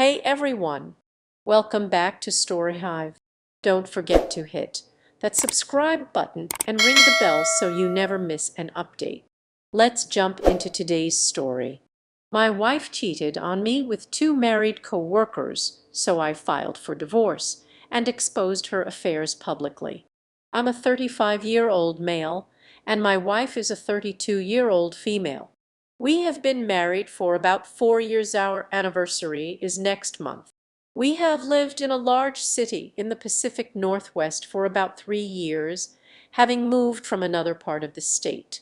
Hey everyone! Welcome back to Story Hive. Don't forget to hit that subscribe button and ring the bell so you never miss an update. Let's jump into today's story. My wife cheated on me with two married co-workers, so I filed for divorce and exposed her affairs publicly. I'm a 35-year-old male, and my wife is a 32-year-old female. We have been married for about 4 years. Our anniversary is next month. We have lived in a large city in the Pacific Northwest for about 3 years, having moved from another part of the state.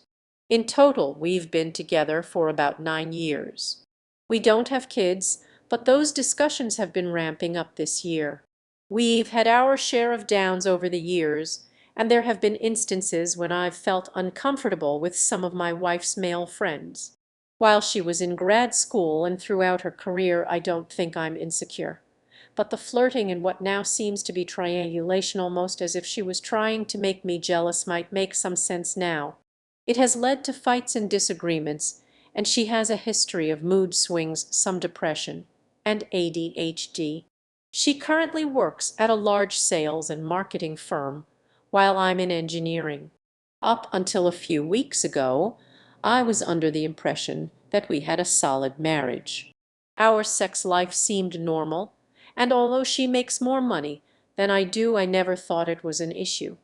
In total, we've been together for about 9 years. We don't have kids, but those discussions have been ramping up this year. We've had our share of downs over the years, and there have been instances when I've felt uncomfortable with some of my wife's male friends. While she was in grad school and throughout her career, I don't think I'm insecure. But the flirting and what now seems to be triangulation, almost as if she was trying to make me jealous, might make some sense now. It has led to fights and disagreements, and she has a history of mood swings, some depression, and ADHD. She currently works at a large sales and marketing firm, while I'm in engineering. Up until a few weeks ago, I was under the impression that we had a solid marriage. Our sex life seemed normal, and although she makes more money than I do, I never thought it was an issue.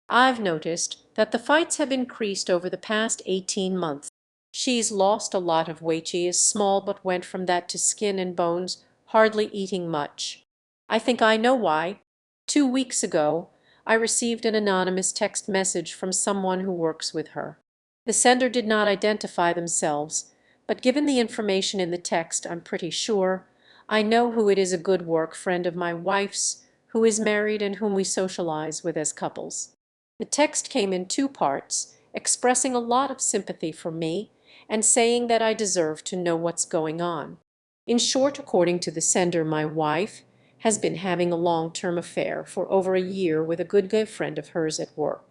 I've noticed that the fights have increased over the past 18 months. She's lost a lot of weight. She is small but went from that to skin and bones, hardly eating much. I think I know why. 2 weeks ago, I received an anonymous text message from someone who works with her. The sender did not identify themselves, but given the information in the text, I'm pretty sure I know who it is. A good work friend of my wife's who is married and whom we socialize with as couples. The text came in two parts, expressing a lot of sympathy for me and saying that I deserve to know what's going on. In short, according to the sender, my wife has been having a long-term affair for over a year with a good gay friend of hers at work.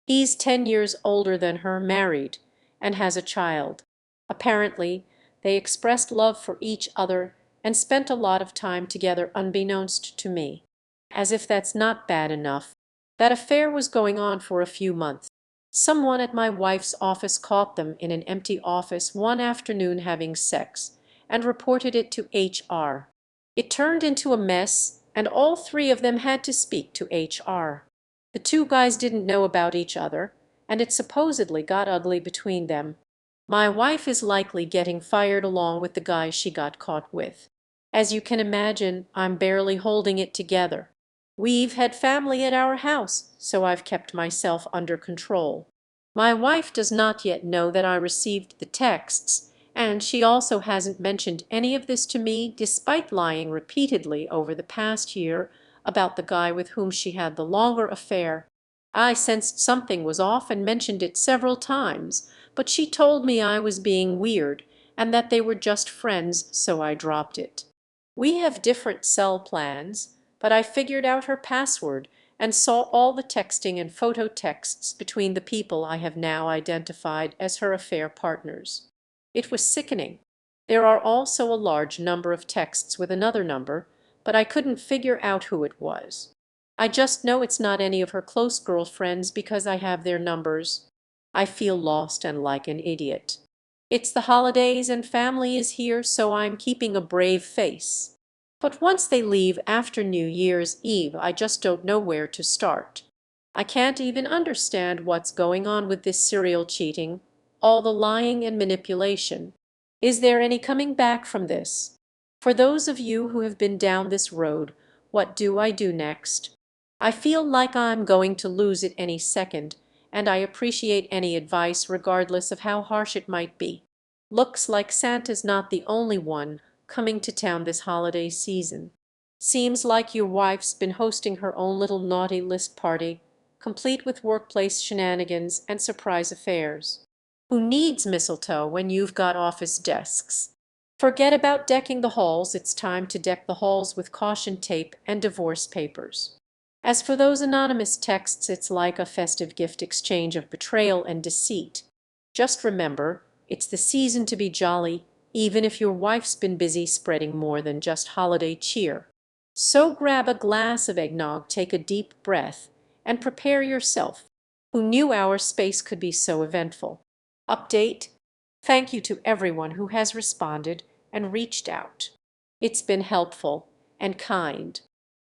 He's 10 years older than her, married, and has a child. Apparently, they expressed love for each other and spent a lot of time together unbeknownst to me. As if that's not bad enough, that affair was going on for a few months. Someone at my wife's office caught them in an empty office one afternoon having sex and reported it to HR. It turned into a mess, and all three of them had to speak to HR. The two guys didn't know about each other, and it supposedly got ugly between them. My wife is likely getting fired along with the guy she got caught with. As you can imagine, I'm barely holding it together. We've had family at our house, so I've kept myself under control. My wife does not yet know that I received the texts, and she also hasn't mentioned any of this to me, despite lying repeatedly over the past year about the guy with whom she had the longer affair. I sensed something was off and mentioned it several times, but she told me I was being weird and that they were just friends, so I dropped it. We have different cell plans, but I figured out her password and saw all the texting and photo texts between the people I have now identified as her affair partners. It was sickening. There are also a large number of texts with another number, but I couldn't figure out who it was. I just know it's not any of her close girlfriends because I have their numbers. I feel lost and like an idiot. It's the holidays and family is here, so I'm keeping a brave face. But once they leave after New Year's Eve, I just don't know where to start. I can't even understand what's going on with this serial cheating, all the lying and manipulation. Is there any coming back from this? For those of you who have been down this road, what do I do next? I feel like I'm going to lose it any second, and I appreciate any advice regardless of how harsh it might be. Looks like Santa's not the only one coming to town this holiday season. Seems like your wife's been hosting her own little naughty list party, complete with workplace shenanigans and surprise affairs. Who needs mistletoe when you've got office desks? Forget about decking the halls. It's time to deck the halls with caution tape and divorce papers. As for those anonymous texts, it's like a festive gift exchange of betrayal and deceit. Just remember, it's the season to be jolly, even if your wife's been busy spreading more than just holiday cheer. So grab a glass of eggnog, take a deep breath, and prepare yourself. Who knew our space could be so eventful? Update. Thank you to everyone who has responded and reached out. It's been helpful and kind.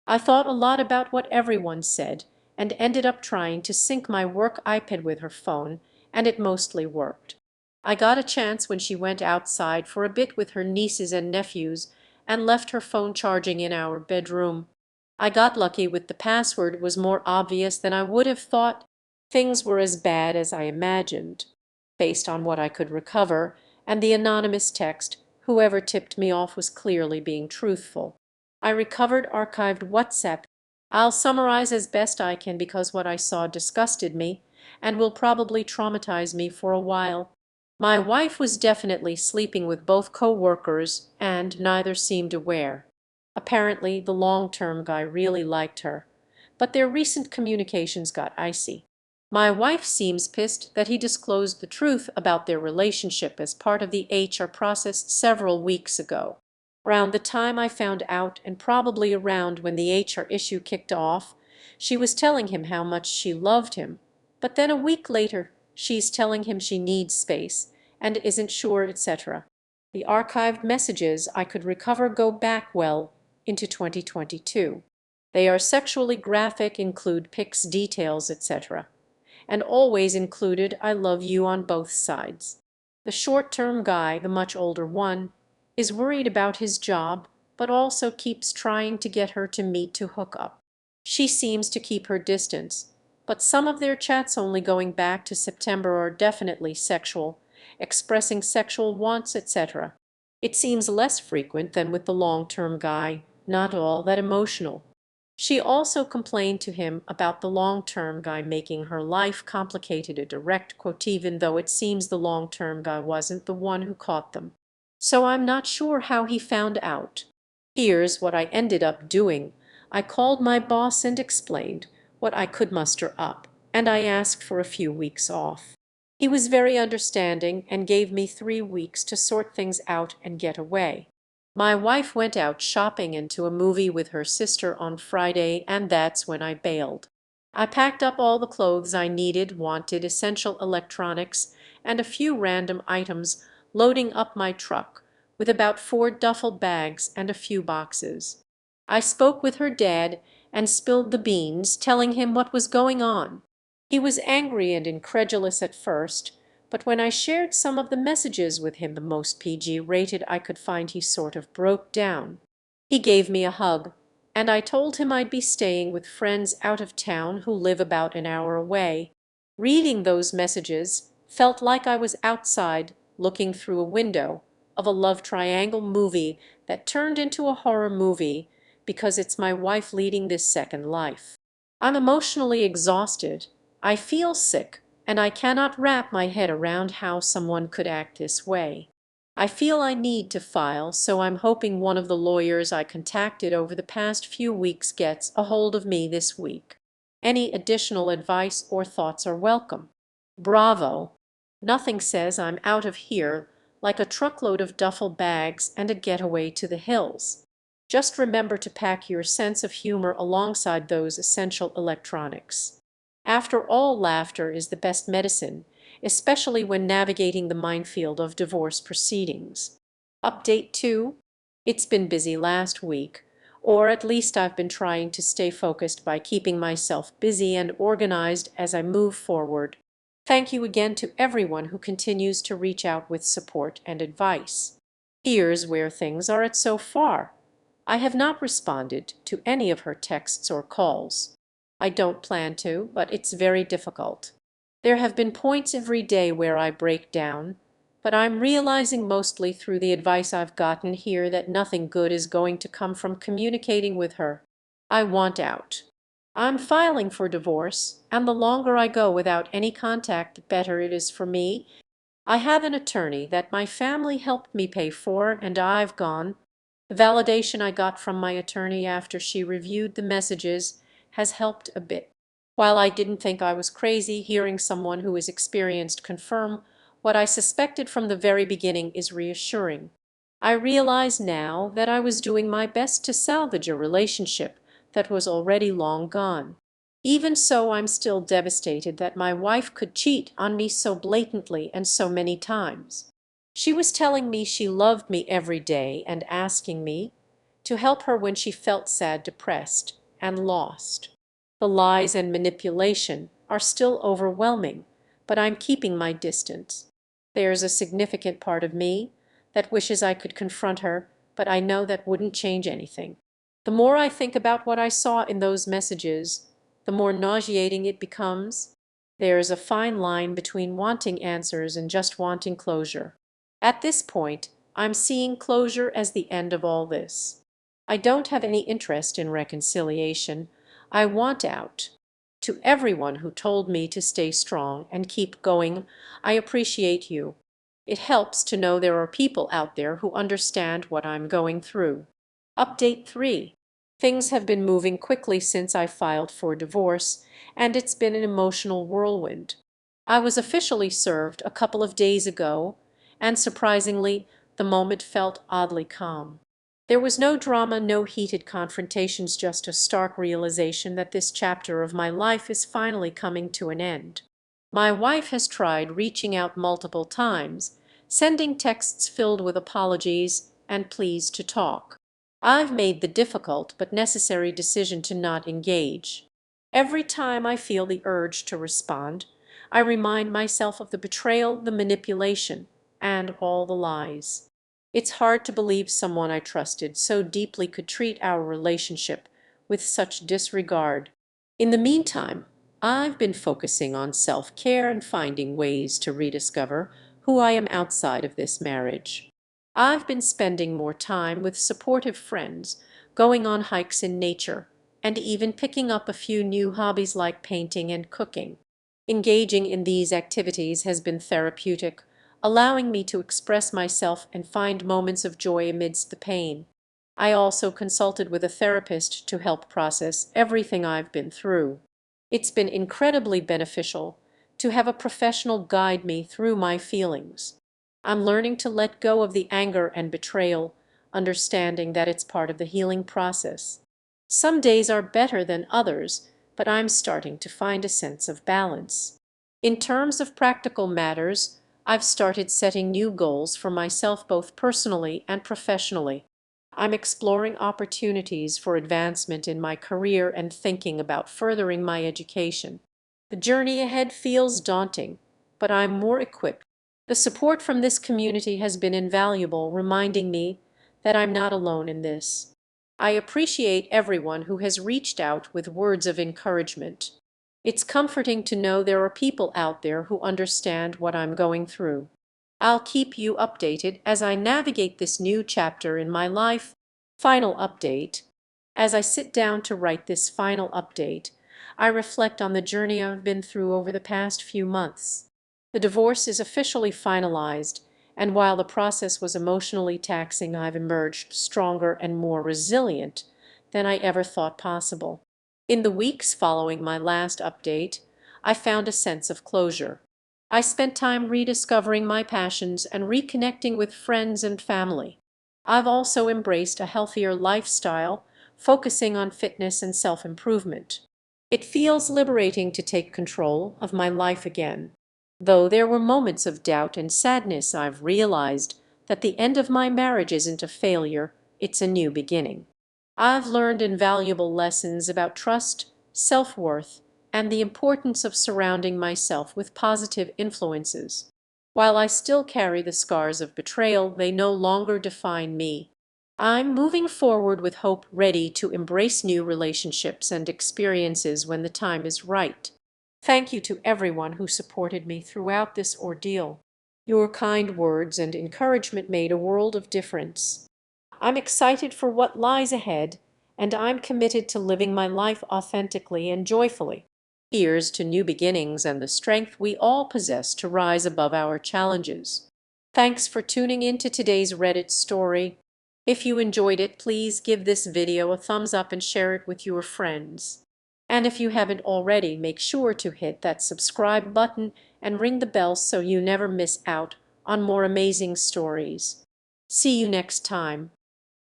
I thought a lot about what everyone said and ended up trying to sync my work iPad with her phone, and it mostly worked. I got a chance when she went outside for a bit with her nieces and nephews and left her phone charging in our bedroom. I got lucky with the password was more obvious than I would have thought. Things were as bad as I imagined. Based on what I could recover and the anonymous text, whoever tipped me off was clearly being truthful. I recovered archived WhatsApp. I'll summarize as best I can because what I saw disgusted me and will probably traumatize me for a while. My wife was definitely sleeping with both co-workers and neither seemed aware. Apparently, the long-term guy really liked her, but their recent communications got icy. My wife seems pissed that he disclosed the truth about their relationship as part of the HR process several weeks ago. Around the time I found out, and probably around when the HR issue kicked off, she was telling him how much she loved him. But then a week later, she's telling him she needs space and isn't sure, etc. The archived messages I could recover go back well into 2022. They are sexually graphic, include pics, details, etc., and always included "I love you" on both sides. The short-term guy, the much older one, is worried about his job, but also keeps trying to get her to meet to hook up. She seems to keep her distance, but some of their chats only going back to September are definitely sexual, expressing sexual wants, etc. It seems less frequent than with the long-term guy, not all that emotional. She also complained to him about the long-term guy making her life complicated, a direct quote, even though it seems the long-term guy wasn't the one who caught them. So I'm not sure how he found out. Here's what I ended up doing. I called my boss and explained what I could muster up, and I asked for a few weeks off. He was very understanding and gave me 3 weeks to sort things out and get away. My wife went out shopping and to a movie with her sister on Friday, and that's when I bailed. I packed up all the clothes I needed, wanted, essential electronics, and a few random items, loading up my truck with about 4 duffel bags and a few boxes. I spoke with her dad and spilled the beans, telling him what was going on. He was angry and incredulous at first, but when I shared some of the messages with him, the most PG rated I could find, he sort of broke down. He gave me a hug, and I told him I'd be staying with friends out of town who live about an hour away. Reading those messages felt like I was outside looking through a window of a love triangle movie that turned into a horror movie because it's my wife leading this second life. I'm emotionally exhausted. I feel sick, and I cannot wrap my head around how someone could act this way. I feel I need to file, so I'm hoping one of the lawyers I contacted over the past few weeks gets a hold of me this week. Any additional advice or thoughts are welcome. Bravo! Nothing says I'm out of here like a truckload of duffel bags and a getaway to the hills. Just remember to pack your sense of humor alongside those essential electronics. After all, laughter is the best medicine, especially when navigating the minefield of divorce proceedings. Update 2. It's been busy last week, or at least I've been trying to stay focused by keeping myself busy and organized as I move forward. Thank you again to everyone who continues to reach out with support and advice. Here's where things are at so far. I have not responded to any of her texts or calls. I don't plan to, but it's very difficult. There have been points every day where I break down, but I'm realizing mostly through the advice I've gotten here that nothing good is going to come from communicating with her. I want out. I'm filing for divorce, and the longer I go without any contact, the better it is for me. I have an attorney that my family helped me pay for, and I've gone. The validation I got from my attorney after she reviewed the messages has helped a bit. While I didn't think I was crazy, hearing someone who is experienced confirm what I suspected from the very beginning is reassuring. I realize now that I was doing my best to salvage a relationship that was already long gone. Even so, I'm still devastated that my wife could cheat on me so blatantly and so many times. She was telling me she loved me every day and asking me to help her when she felt sad, depressed, and lost. The lies and manipulation are still overwhelming, but I'm keeping my distance. There's a significant part of me that wishes I could confront her, but I know that wouldn't change anything. The more I think about what I saw in those messages, the more nauseating it becomes. There's a fine line between wanting answers and just wanting closure. At this point, I'm seeing closure as the end of all this. I don't have any interest in reconciliation. I want out. To everyone who told me to stay strong and keep going, I appreciate you. It helps to know there are people out there who understand what I'm going through. Update 3. Things have been moving quickly since I filed for divorce, and it's been an emotional whirlwind. I was officially served a couple of days ago, and surprisingly, the moment felt oddly calm. There was no drama, no heated confrontations, just a stark realization that this chapter of my life is finally coming to an end. My wife has tried reaching out multiple times, sending texts filled with apologies and pleas to talk. I've made the difficult but necessary decision to not engage. Every time I feel the urge to respond, I remind myself of the betrayal, the manipulation, and all the lies. It's hard to believe someone I trusted so deeply could treat our relationship with such disregard. In the meantime, I've been focusing on self-care and finding ways to rediscover who I am outside of this marriage. I've been spending more time with supportive friends, going on hikes in nature, and even picking up a few new hobbies like painting and cooking. Engaging in these activities has been therapeutic, allowing me to express myself and find moments of joy amidst the pain. I also consulted with a therapist to help process everything I've been through. It's been incredibly beneficial to have a professional guide me through my feelings. I'm learning to let go of the anger and betrayal, understanding that it's part of the healing process. Some days are better than others, but I'm starting to find a sense of balance. In terms of practical matters, I've started setting new goals for myself both personally and professionally. I'm exploring opportunities for advancement in my career and thinking about furthering my education. The journey ahead feels daunting, but I'm more equipped. The support from this community has been invaluable, reminding me that I'm not alone in this. I appreciate everyone who has reached out with words of encouragement. It's comforting to know there are people out there who understand what I'm going through. I'll keep you updated as I navigate this new chapter in my life. Final update. As I sit down to write this final update, I reflect on the journey I've been through over the past few months. The divorce is officially finalized, and while the process was emotionally taxing, I've emerged stronger and more resilient than I ever thought possible. In the weeks following my last update, I found a sense of closure. I spent time rediscovering my passions and reconnecting with friends and family. I've also embraced a healthier lifestyle, focusing on fitness and self-improvement. It feels liberating to take control of my life again. Though there were moments of doubt and sadness, I've realized that the end of my marriage isn't a failure, it's a new beginning. I've learned invaluable lessons about trust, self-worth, and the importance of surrounding myself with positive influences. While I still carry the scars of betrayal, they no longer define me. I'm moving forward with hope, ready to embrace new relationships and experiences when the time is right. Thank you to everyone who supported me throughout this ordeal. Your kind words and encouragement made a world of difference. I'm excited for what lies ahead, and I'm committed to living my life authentically and joyfully. Here's to new beginnings and the strength we all possess to rise above our challenges. Thanks for tuning in to today's Reddit story. If you enjoyed it, please give this video a thumbs up and share it with your friends. And if you haven't already, make sure to hit that subscribe button and ring the bell so you never miss out on more amazing stories. See you next time.